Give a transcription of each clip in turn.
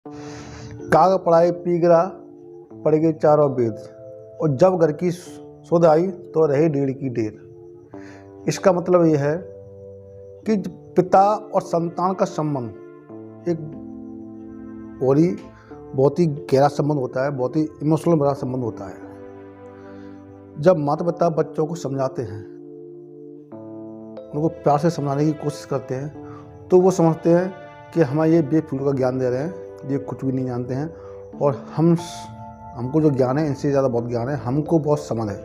काग पढ़ाई पी गिरा, पड़ गए चारों वेद, और जब घर की सुध आई तो रही डेढ़ की डेढ़। इसका मतलब ये है कि पिता और संतान का संबंध एक बहुत ही गहरा संबंध होता है, बहुत ही इमोशनल भरा संबंध होता है। जब माता पिता बच्चों को समझाते हैं, उनको प्यार से समझाने की कोशिश करते हैं, तो वो समझते हैं कि हमें ये बेफिजूल का ज्ञान दे रहे हैं, ये कुछ भी नहीं जानते हैं, और हमको जो ज्ञान है इनसे ज़्यादा बहुत ज्ञान है, हमको बहुत समझ है।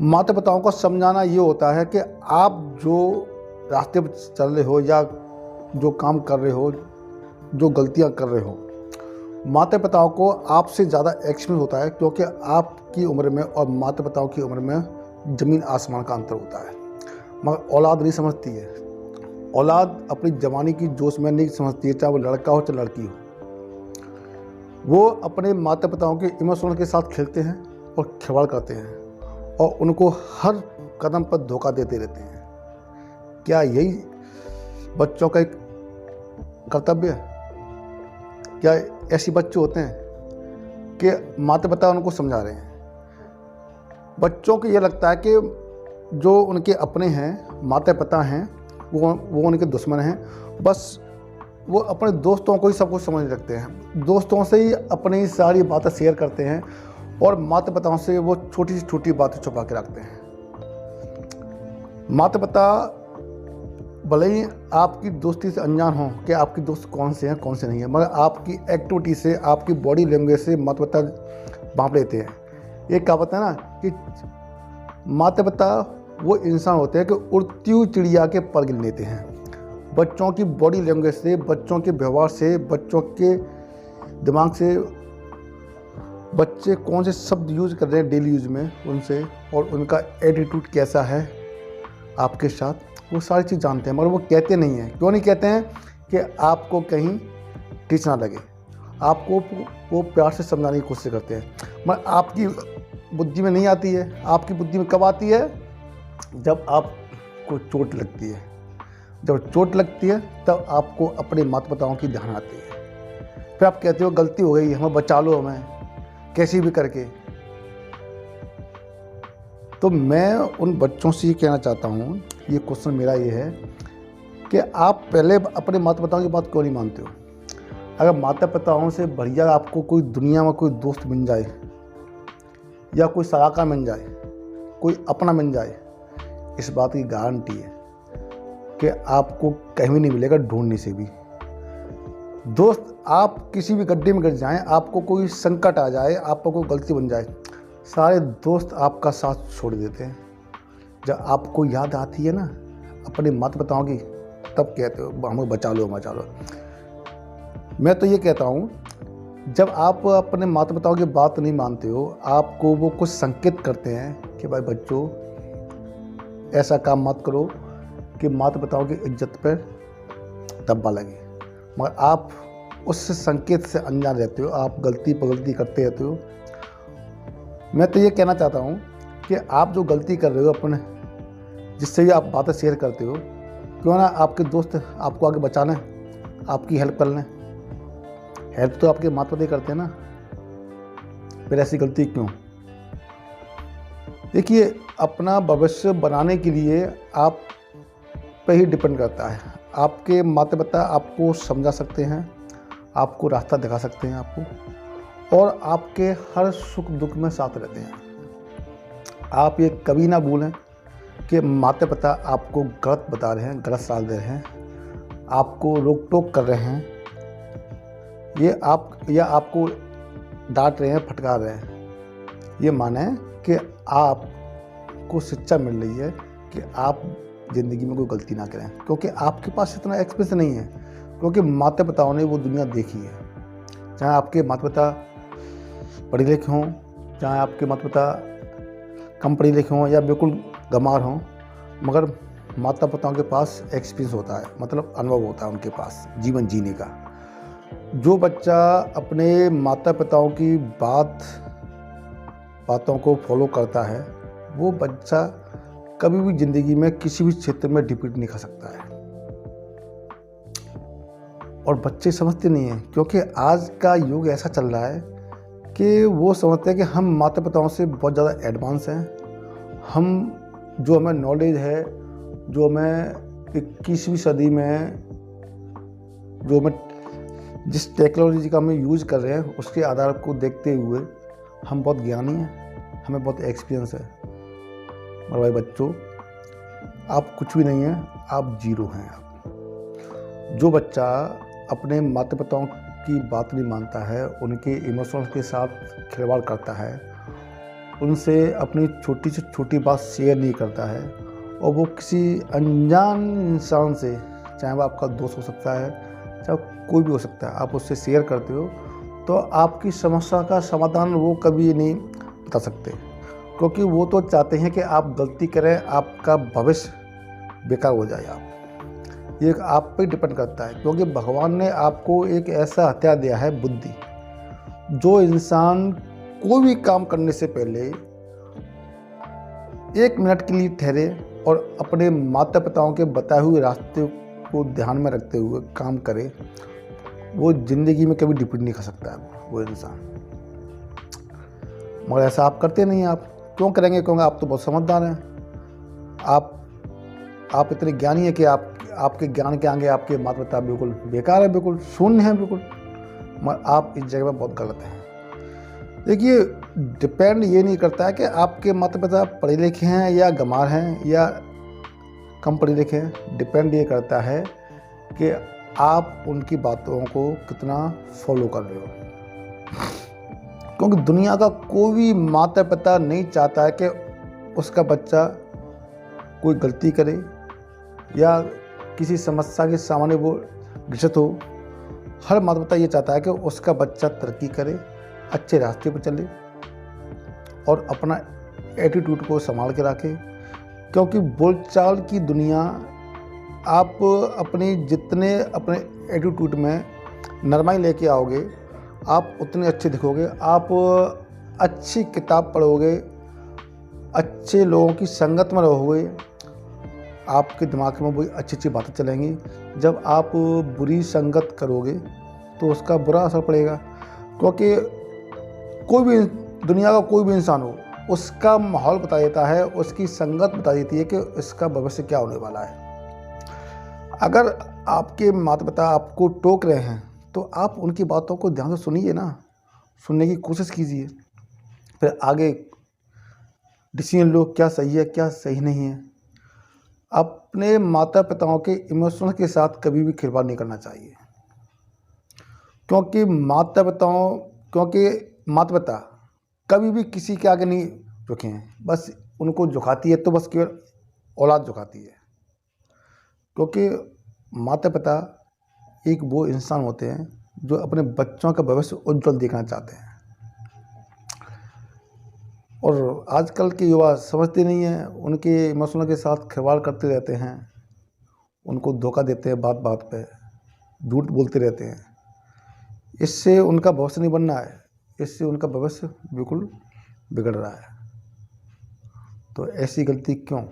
माता पिताओं को समझाना ये होता है कि आप जो रास्ते पर चल रहे हो या जो काम कर रहे हो, जो गलतियाँ कर रहे हो, माता पिताओं को आपसे ज़्यादा एक्सपीरियंस होता है, क्योंकि आपकी उम्र में और माता पिताओं की उम्र में ज़मीन आसमान का अंतर होता है। मगर औलाद नहीं समझती है। औलाद अपनी जवानी की जोश में नहीं समझती है, चाहे वो लड़का हो चाहे लड़की हो। वो अपने माता पिताओं के इमोशनल के साथ खेलते हैं और खिलवाड़ करते हैं, और उनको हर कदम पर धोखा देते रहते हैं। क्या यही बच्चों का एक कर्तव्य है? क्या ऐसे बच्चे होते हैं कि माता पिता उनको समझा रहे हैं? बच्चों को ये लगता है कि जो उनके अपने हैं, माता पिता हैं, वो उनके दुश्मन हैं। बस वो अपने दोस्तों को ही सब कुछ समझ रखते हैं, दोस्तों से ही अपनी सारी बातें शेयर करते हैं, और माता पिताओं से वो छोटी से छोटी बातें छुपा के रखते हैं। माता पिता भले ही आपकी दोस्ती से अनजान हो कि आपके दोस्त कौन से हैं कौन से नहीं हैं, मगर आपकी एक्टिविटी से, आपकी बॉडी लैंग्वेज से माता पिता भांप लेते हैं। ये कहावत है ना कि माता पिता वो इंसान होते हैं कि उड़ती हुई चिड़िया के पर गिन लेते हैं। बच्चों की बॉडी लैंग्वेज से, बच्चों के व्यवहार से, बच्चों के दिमाग से, बच्चे कौन से शब्द यूज कर रहे हैं डेली यूज में उनसे, और उनका एटीट्यूड कैसा है आपके साथ, वो सारी चीज़ जानते हैं। मगर वो कहते नहीं हैं। क्यों नहीं कहते हैं? कि आपको कहीं ठेस ना लगे। आपको वो प्यार से समझाने की कोशिश करते हैं, मगर आपकी बुद्धि में नहीं आती है। आपकी बुद्धि में कब आती है? जब आपको चोट लगती है। जब चोट लगती है तब आपको अपने माता पिताओं की ध्यान आती है। फिर आप कहते हो गलती हो गई, हमें बचा लो, हमें कैसी भी करके। तो मैं उन बच्चों से ये कहना चाहता हूँ, ये क्वेश्चन मेरा ये है कि आप पहले अपने माता पिताओं की बात क्यों नहीं मानते हो? अगर माता पिताओं से बढ़िया आपको कोई दुनिया में कोई दोस्त मिल जाए, या कोई सलाहकार मिल जाए, कोई अपना मिल जाए, इस बात की गारंटी है कि आपको कहीं भी नहीं मिलेगा, ढूंढने से भी। दोस्त, आप किसी भी गड्ढे में गिर जाएं, आपको कोई संकट आ जाए, आपको कोई गलती बन जाए, सारे दोस्त आपका साथ छोड़ देते हैं। जब आपको याद आती है ना अपने माता पिताओं की, तब कहते हो हमें बचा लो, बचा लो। मैं तो ये कहता हूँ, जब आप अपने माता पिताओं की बात नहीं मानते हो, आपको वो कुछ संकेत करते हैं कि भाई बच्चों ऐसा काम मत करो कि माता पिताओं की इज्जत पर धब्बा लगे, मगर आप उस संकेत से अनजान रहते हो, आप गलती पर गलती करते रहते हो। मैं तो ये कहना चाहता हूँ कि आप जो गलती कर रहे हो अपने, जिससे भी आप बातें शेयर करते हो, क्यों ना आपके दोस्त आपको आगे बचा लें, आपकी हेल्प कर लें। हेल्प तो आपके माता पिता करते हैं ना, फिर ऐसी गलती क्यों? देखिए, अपना भविष्य बनाने के लिए आप पे ही डिपेंड करता है। आपके माता पिता आपको समझा सकते हैं, आपको रास्ता दिखा सकते हैं आपको, और आपके हर सुख दुख में साथ रहते हैं। आप ये कभी ना भूलें कि माता पिता आपको गलत बता रहे हैं, गलत सलाह दे रहे हैं, आपको रोक टोक कर रहे हैं, या आपको डांट रहे हैं, फटकार रहे हैं। ये माने कि आपको शिक्षा मिल रही है कि आप ज़िंदगी में कोई गलती ना करें, क्योंकि आपके पास इतना एक्सपीरियंस नहीं है, क्योंकि माता पिताओं ने वो दुनिया देखी है। चाहे आपके माता पिता पढ़े लिखे हों, चाहे आपके माता पिता कम पढ़े लिखे हों, या बिल्कुल गंवार हों, मगर माता पिताओं के पास एक्सपीरियंस होता है, मतलब अनुभव होता है उनके पास जीवन जीने का। जो बच्चा अपने माता पिताओं की बातों को फॉलो करता है, वो बच्चा कभी भी ज़िंदगी में किसी भी क्षेत्र में डिफीट नहीं खा सकता है। और बच्चे समझते नहीं हैं, क्योंकि आज का युग ऐसा चल रहा है कि वो समझते हैं कि हम माता पिताओं से बहुत ज़्यादा एडवांस हैं। हम जो हमें नॉलेज है, जो हमें 21वीं सदी में जो हमें जिस टेक्नोलॉजी का हम यूज़ कर रहे हैं उसके आधार को देखते हुए हम बहुत ज्ञानी हैं, हमें बहुत एक्सपीरियंस है। और भाई बच्चों, आप कुछ भी नहीं हैं, आप जीरो हैं। आप जो बच्चा अपने माता पिताओं की बात नहीं मानता है, उनके इमोशंस के साथ खिलवाड़ करता है, उनसे अपनी छोटी से छोटी बात शेयर नहीं करता है, और वो किसी अनजान इंसान से, चाहे वो आपका दोस्त हो सकता है, चाहे कोई भी हो सकता है, आप उससे शेयर करते हो, तो आपकी समस्या का समाधान वो कभी नहीं बता सकते, क्योंकि वो तो चाहते हैं कि आप गलती करें, आपका भविष्य बेकार हो जाए। ये आप पे डिपेंड करता है, क्योंकि भगवान ने आपको एक ऐसा हथियार दिया है, बुद्धि, जो इंसान कोई भी काम करने से पहले 1 मिनट के लिए ठहरे और अपने माता पिताओं के बताए हुए रास्ते को ध्यान में रखते हुए काम करे, वो ज़िंदगी में कभी डिपेंड नहीं कर सकता है वो इंसान। मगर ऐसा आप करते नहीं हैं। आप क्यों करेंगे? क्योंकि आप तो बहुत समझदार हैं। आप इतने ज्ञानी हैं कि आपके ज्ञान के आगे आपके माता पिता बिल्कुल बेकार है, बिल्कुल शून्य है, बिल्कुल। मगर आप इस जगह पर बहुत गलत हैं। देखिए, डिपेंड ये नहीं करता है कि आपके माता पिता पढ़े लिखे हैं या गंवार हैं या कम पढ़े लिखे हैं। डिपेंड ये करता है कि आप उनकी बातों को कितना फॉलो कर रहे हो। क्योंकि दुनिया का कोई भी माता पिता नहीं चाहता है कि उसका बच्चा कोई गलती करे या किसी समस्या के सामने वो घिसट हो। हर माता पिता ये चाहता है कि उसका बच्चा तरक्की करे, अच्छे रास्ते पर चले और अपना एटीट्यूड को संभाल के रखे। क्योंकि बोलचाल की दुनिया, आप जितने अपने एटीट्यूड में नरमाई लेके आओगे, आप उतने अच्छे दिखोगे। आप अच्छी किताब पढ़ोगे, अच्छे लोगों की संगत में रहोगे, आपके दिमाग में वही अच्छी अच्छी बातें चलेंगी। जब आप बुरी संगत करोगे तो उसका बुरा असर पड़ेगा। क्योंकि कोई भी दुनिया का कोई भी इंसान हो, उसका माहौल बता देता है, उसकी संगत बता देती है कि इसका भविष्य क्या होने वाला है। अगर आपके माता पिता आपको टोक रहे हैं तो आप उनकी बातों को ध्यान से सुनिए ना, सुनने की कोशिश कीजिए, फिर आगे डिसीजन लो, क्या सही है क्या सही नहीं है। अपने माता पिताओं के इमोशंस के साथ कभी भी खिलवाड़ नहीं करना चाहिए। क्योंकि माता पिता कभी भी किसी के आगे नहीं झुके हैं। बस उनको झुकाती है तो बस केवल औलाद झुकाती है। क्योंकि माता पिता एक वो इंसान होते हैं जो अपने बच्चों का भविष्य उज्जवल देखना चाहते हैं। और आजकल के युवा समझते नहीं हैं, उनके इमोशनल के साथ खिलवाड़ करते रहते हैं, उनको धोखा देते हैं, बात बात पे झूठ बोलते रहते हैं। इससे उनका भविष्य नहीं बनना है, इससे उनका भविष्य बिल्कुल बिगड़ रहा है। तो ऐसी गलती क्यों?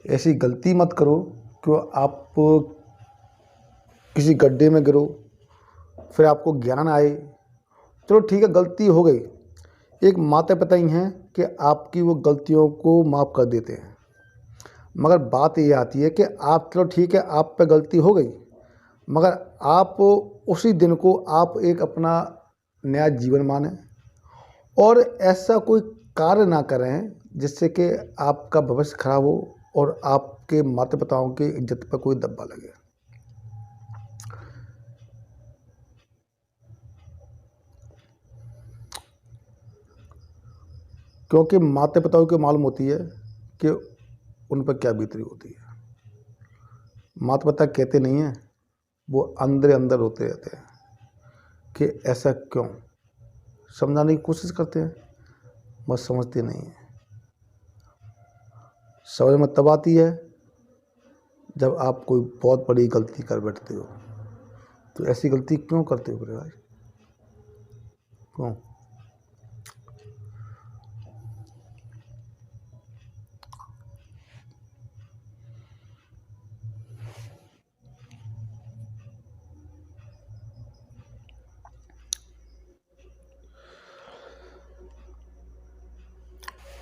ऐसी गलती मत करो कि आप किसी गड्ढे में गिरो, फिर आपको ज्ञान आए। चलो ठीक है, गलती हो गई, एक माता पिता ही हैं कि आपकी वो गलतियों को माफ़ कर देते हैं। मगर बात ये आती है कि आप, चलो ठीक है, आप पे गलती हो गई, मगर आप उसी दिन को आप एक अपना नया जीवन मानें और ऐसा कोई कार्य ना करें जिससे कि आपका भविष्य खराब हो और आपके माता पिताओं की इज्जत पर कोई दब्बा लगे। क्योंकि माता पिताओं को मालूम होती है कि उन पर क्या बीत रही होती है। माता पिता कहते नहीं हैं, वो अंदर अंदर होते रहते हैं कि ऐसा क्यों। समझाने की कोशिश करते हैं, बस समझते नहीं हैं। समझ में तब आती है जब आप कोई बहुत बड़ी गलती कर बैठते हो। तो ऐसी गलती क्यों करते हो मेरे भाई? क्यों?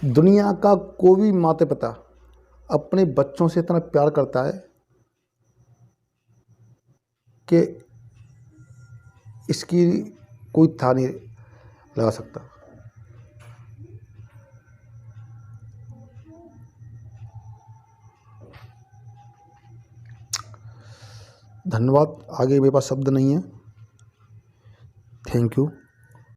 दुनिया का कोई भी माता पिता अपने बच्चों से इतना प्यार करता है कि इसकी कोई था नहीं लगा सकता। धन्यवाद, आगे मेरे पास शब्द नहीं है। Thank you.